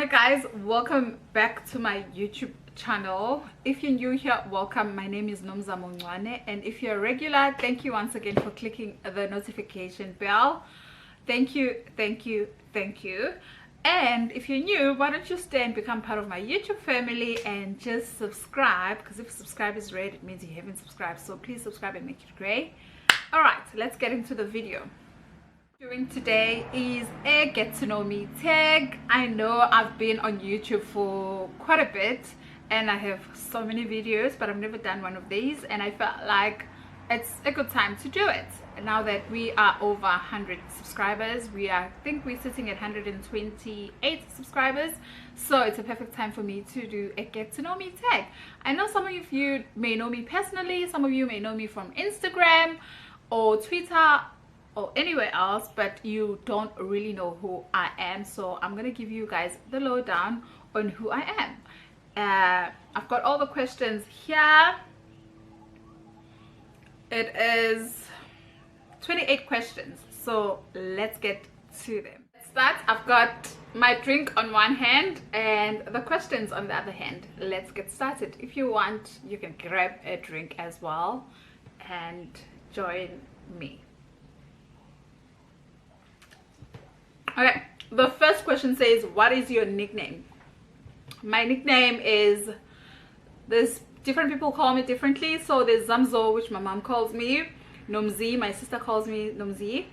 Hi guys, welcome back to my YouTube channel. If you're new here, welcome. My name is Nomzamo, and if you're a regular, thank you once again for clicking the notification bell. Thank you, thank you, thank you. And if you're new, why don't you stay and become part of my YouTube family and just subscribe, because if subscribe is red, it means you haven't subscribed. So please subscribe and make it gray. All right, let's get into the video. Doing today is a get to know me tag. I know I've been on YouTube for quite a bit and I have so many videos, but I've never done one of these, and I felt like it's a good time to do it now that we are over 100 subscribers. I think we're sitting at 128 subscribers, so it's a perfect time for me to do a get to know me tag. I know some of you may know me personally, some of you may know me from Instagram or Twitter or anywhere else, but you don't really know who I am. So I'm gonna give you guys the lowdown on who I am. I've got all the questions here. It is 28 questions, so let's get to them. Let's start. I've got my drink on one hand and the questions on the other hand. Let's get started. If you want, you can grab a drink as well and join me. Okay, the first question says, what is your nickname? My nickname is, there's different people call me differently. So there's Zamzo, which my mom calls me. Nomzi, my sister calls me Nomzi.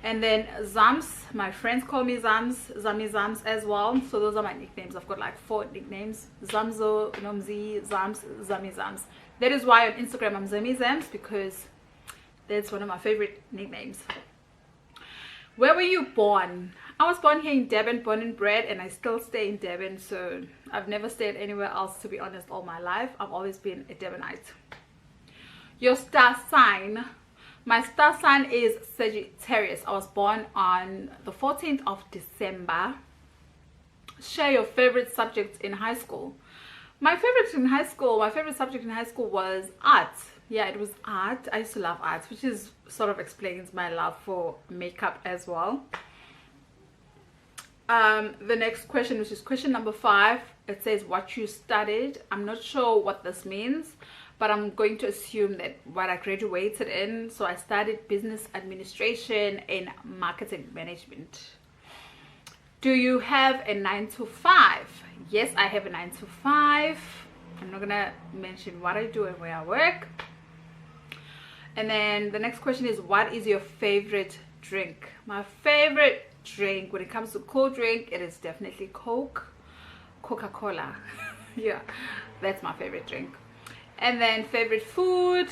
And then Zams, my friends call me Zams, Zams as well. So those are my nicknames. I've got like 4 nicknames: Zamzo, Nomzi, Zams, Zams. That is why on Instagram I'm Zams, because that's one of my favorite nicknames. Where were you born? I was born here in Durban, born and bred, and I still stay in Durban, so I've never stayed anywhere else, to be honest, all my life. I've always been a Durbanite. Your star sign. My star sign is Sagittarius. I was born on the 14th of December. Share your favorite subject in high school. My favorite subject in high school was art. Yeah, it was art. I used to love art, which is sort of explains my love for makeup as well. The next question, which is question number 5, it says what you studied. I'm not sure what this means, but I'm going to assume that what I graduated in. So I studied business administration and marketing management. Do you have a 9 to 5? Yes, I have a 9 to 5. I'm not gonna mention what I do and where I work. And then the next question is, what is your favorite drink? My favorite drink, when it comes to cold drink, it is definitely Coca-Cola. Yeah, that's my favorite drink. And then favorite food.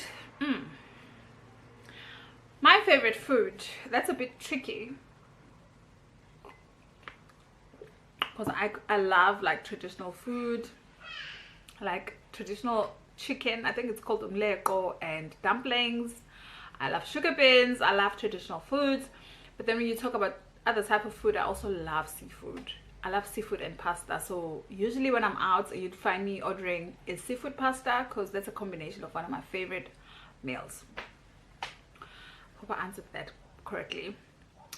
My favorite food, that's a bit tricky, because I love like traditional food, like traditional chicken. I think it's called umleko, and dumplings. I love sugar beans. I love traditional foods. But then when you talk about other type of food, I also love seafood. I love seafood and pasta. So usually when I'm out, you'd find me ordering a seafood pasta, because that's a combination of one of my favorite meals. Hope I answered that correctly.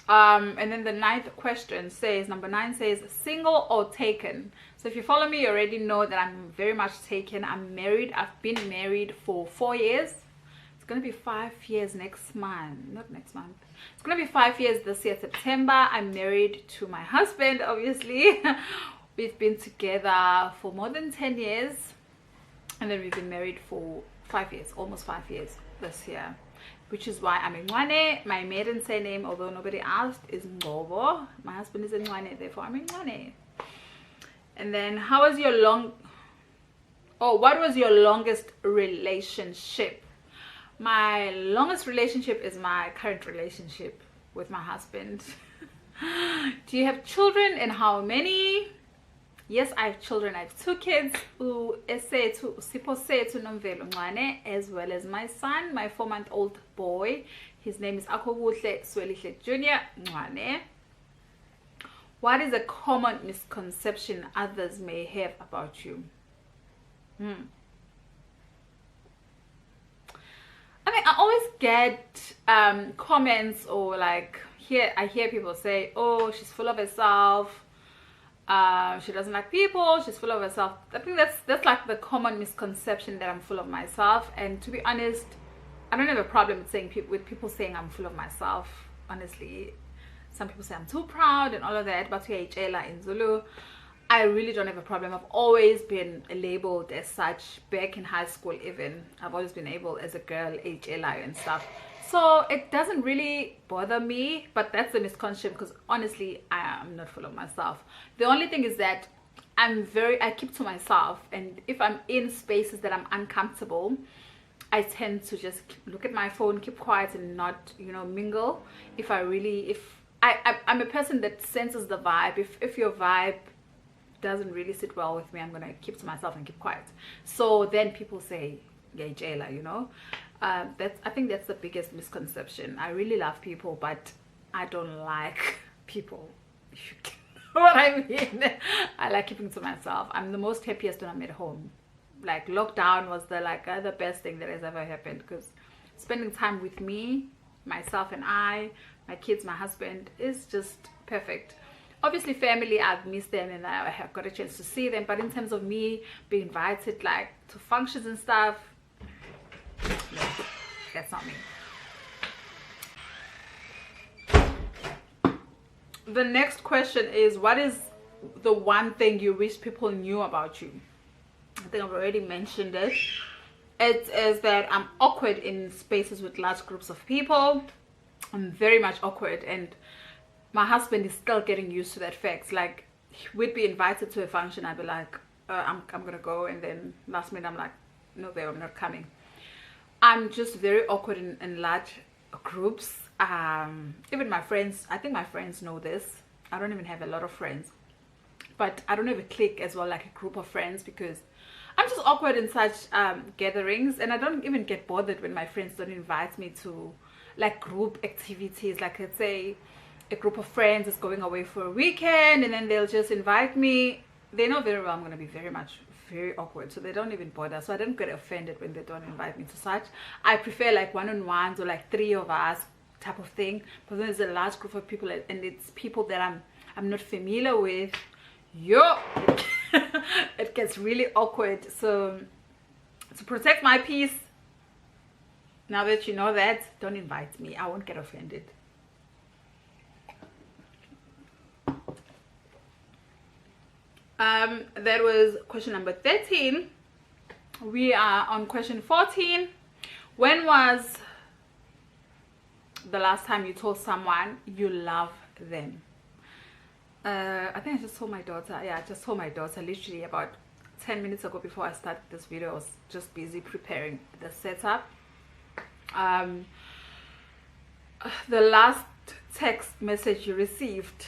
And then the 9th question says, number 9 says, single or taken? So if you follow me, you already know that I'm very much taken. I'm married. I've been married for 4 years. It's gonna be 5 years next month. Not next month. It's gonna be 5 years this year, September. I'm married to my husband, obviously. We've been together for more than 10 years, and then we've been married for 5 years, almost 5 years this year, which is why I'm Ngwane. My maiden surname, although nobody asked, is Ngobo. My husband is Ngwane, therefore I'm Ngwane. And then what was your longest relationship? My longest relationship is my current relationship with my husband. Do you have children, and how many? Yes, I have children. I have 2 kids, as well as my son, my 4-month-old boy. His name is Akobuhle Swelihle Jr. Ngwane. What is a common misconception others may have about you? I mean, I always get comments, or like I hear people say, oh, she's full of herself, She doesn't like people. She's full of herself. I think that's like the common misconception, that I'm full of myself. And to be honest, I don't have a problem with people saying I'm full of myself. Honestly, some people say I'm too proud and all of that, but in Zulu, I really don't have a problem. I've always been labeled as such. Back in high school even, I've always been able as a girl, HLI and stuff. So it doesn't really bother me, but that's the misconception, because honestly, I am not full of myself. The only thing is that I keep to myself, and if I'm in spaces that I'm uncomfortable, I tend to just look at my phone, keep quiet, and not, mingle. I'm a person that senses the vibe. If your vibe doesn't really sit well with me, I'm gonna keep to myself and keep quiet. So then people say, yeah, Jayla, I think that's the biggest misconception. I really love people, but I don't like people. You know what I mean? I like keeping to myself. I'm the most happiest when I'm at home. Like lockdown was the best thing that has ever happened, because spending time with me, myself and I, my kids, my husband, is just perfect. Obviously family, I've missed them and I have got a chance to see them, but in terms of me being invited to functions and stuff, no, that's not me. The next question is, what is the one thing you wish people knew about you? I think I've already mentioned it. It is that I'm awkward in spaces with large groups of people. I'm very much awkward, and my husband is still getting used to that fact. Like, we'd be invited to a function, I'd be like, I'm gonna go, and then last minute I'm like, no babe, I'm not coming. I'm just very awkward in large groups. Even my friends, I think my friends know this. I don't even have a lot of friends, but I don't have a clique as well, like a group of friends, because I'm just awkward in such gatherings, and I don't even get bothered when my friends don't invite me to like group activities. Like, let's say a group of friends is going away for a weekend, and then they'll just invite me. They know very well I'm going to be very awkward, so they don't even bother. So I don't get offended when they don't invite me to such. I prefer like one-on-ones or like 3 of us type of thing. But when there's a large group of people and it's people that I'm not familiar with, it gets really awkward. So to protect my peace, now that you know that, don't invite me. I won't get offended. That was question number 13. We are on question 14. When was the last time you told someone you love them? I think I just told my daughter. Yeah, I just told my daughter literally about 10 minutes ago before I started this video. I was just busy preparing the setup. The last text message you received.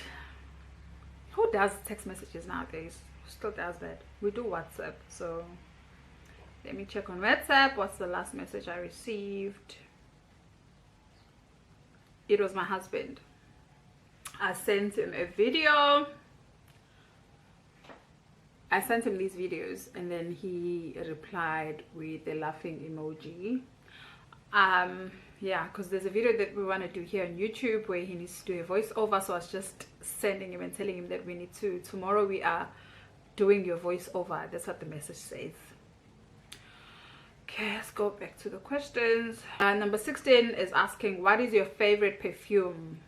Who does text messages nowadays? Who still does that? We do WhatsApp. So let me check on WhatsApp. What's the last message I received? It was my husband. I sent him a video. I sent him these videos, and then he replied with a laughing emoji. Yeah, because there's a video that we want to do here on YouTube where he needs to do a voiceover. So I was just sending him and telling him that we need to, tomorrow we are doing your voiceover. That's what the message says. Okay, let's go back to the questions. Number 16 is asking, what is your favorite perfume?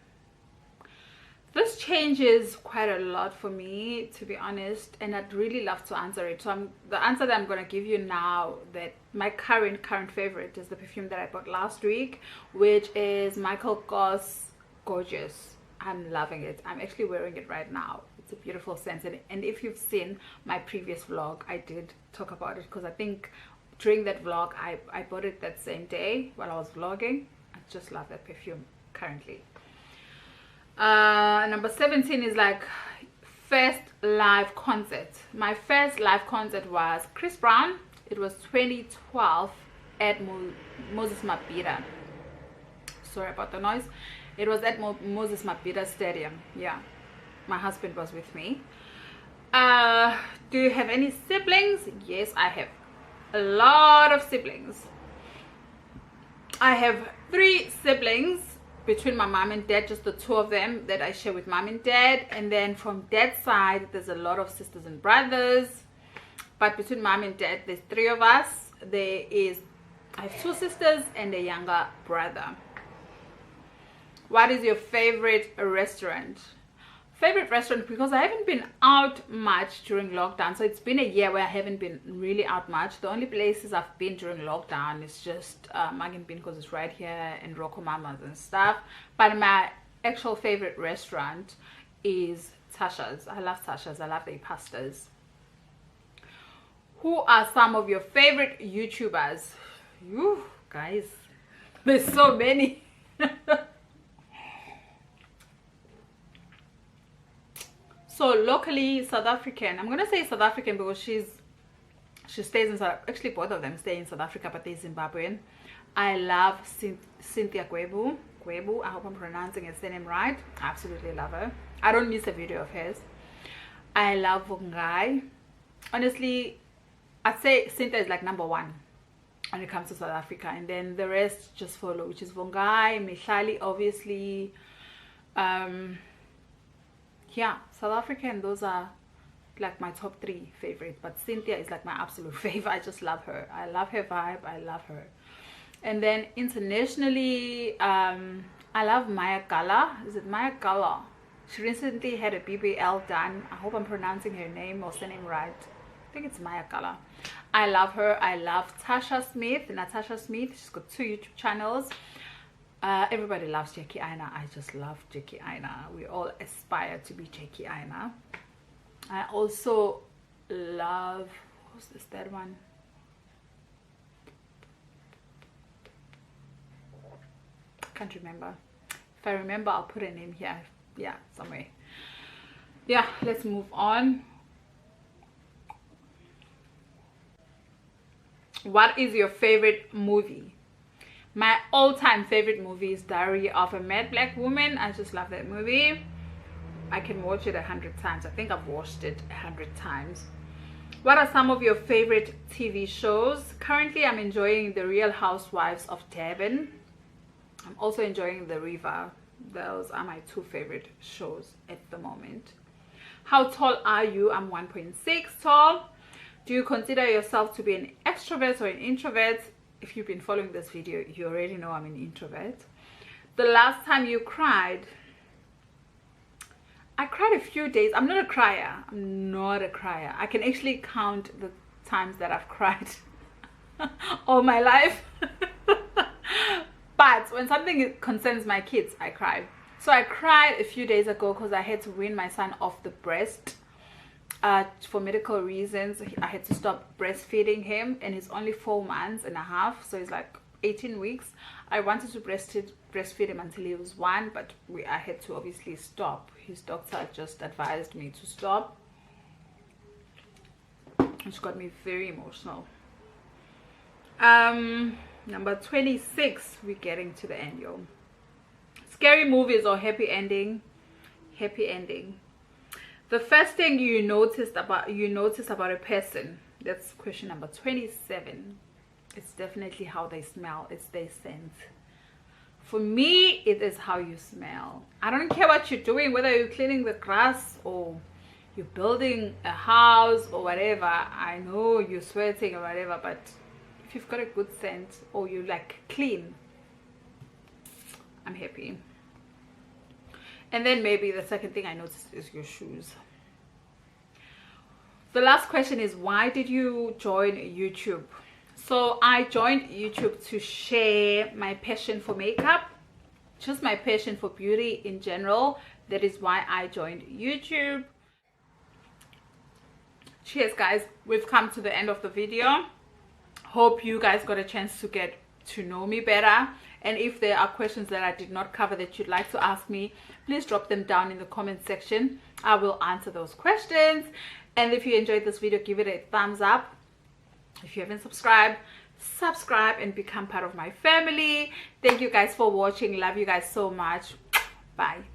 This changes quite a lot for me, to be honest, and I'd really love to answer it. So the answer that I'm going to give you now, that my current favorite is the perfume that I bought last week, which is Michael Kors Gorgeous. I'm loving it. I'm actually wearing it right now. It's a beautiful scent, and if you've seen my previous vlog, I did talk about it, because I think during that vlog I bought it that same day while I was vlogging. I just love that perfume currently. Number 17 is like first live concert. My first live concert was Chris Brown. It was 2012 at Moses Mabhida. Sorry about the noise. It was at Moses Mabhida Stadium. Yeah, my husband was with me. Do you have any siblings? Yes, I have a lot of siblings. I have 3 siblings. between my mom and dad, just the two of them that I share with mom and dad. And then from dad's side, there's a lot of sisters and brothers, but between mom and dad, there's three of us. I have two sisters and a younger brother. What is your favorite restaurant? Favorite restaurant, because I haven't been out much during lockdown, so it's been a year where I haven't been really out much. The only places I've been during lockdown is just Magin Bean, because it's right here, and Rocco Mamas and stuff. But my actual favorite restaurant is Tasha's. I love Tasha's. I love their pastas. Who are some of your favorite YouTubers? You guys, there's so many. So locally, South African. I'm gonna say South African because she stays in South. Actually, both of them stay in South Africa, but they're Zimbabwean. I love Cynthia Gwebu. I hope I'm pronouncing her name right. I absolutely love her. I don't miss a video of hers. I love Vongai. Honestly, I'd say Cynthia is like number one when it comes to South Africa, and then the rest just follow, which is Vongai, Mihlali, obviously. Yeah, South African, those are like my top three favorite, but Cynthia is like my absolute favorite. I just love her. I love her vibe. I love her. And then internationally, I love Maya Kala. Is it Maya Kala? She recently had a BBL done. I hope I'm pronouncing her name or surname right. I think it's Maya Kala. I love her. I love Natasha Smith. She's got 2 YouTube channels. Everybody loves Jackie Aina. I just love Jackie Aina. We all aspire to be Jackie Aina. I also love, who's this third one? Can't remember. If I remember, I'll put a name here. Yeah, somewhere. Yeah, let's move on. What is your favorite movie? My all-time favorite movie is Diary of a Mad Black Woman. I just love that movie. I can watch it 100 times. I think I've watched it 100 times. What are some of your favorite TV shows? Currently, I'm enjoying The Real Housewives of Durban. I'm also enjoying The River. Those are my 2 favorite shows at the moment. How tall are you? I'm 1.6 tall. Do you consider yourself to be an extrovert or an introvert? If you've been following this video, you already know I'm an introvert. The last time you cried? I cried a few days. I'm not a crier. I can actually count the times that I've cried all my life. But when something concerns my kids, I cry. So I cried a few days ago because I had to wean my son off the breast. For medical reasons, I had to stop breastfeeding him, and he's only 4 months and a half, so he's like 18 weeks. I wanted to breastfeed him until he was 1, but I had to obviously stop. His doctor just advised me to stop, which got me very emotional. Number 26, we're getting to the end, yo. Scary movies or happy ending? Happy ending. The first thing you notice about a person. That's question number 27. It's definitely how they smell. It's their scent. For me, it is how you smell. I don't care what you're doing, whether you're cleaning the grass or you're building a house or whatever. I know you're sweating or whatever, but if you've got a good scent or you like clean, I'm happy. And then maybe the second thing I noticed is your shoes. The last question is, why did you join YouTube? So I joined YouTube to share my passion for makeup, just my passion for beauty in general. That is why I joined YouTube. Cheers, guys. We've come to the end of the video. Hope you guys got a chance to get to know me better. And if there are questions that I did not cover that you'd like to ask me, please drop them down in the comment section. I will answer those questions. And if you enjoyed this video, give it a thumbs up. If you haven't subscribed, subscribe and become part of my family. Thank you guys for watching. Love you guys so much. Bye.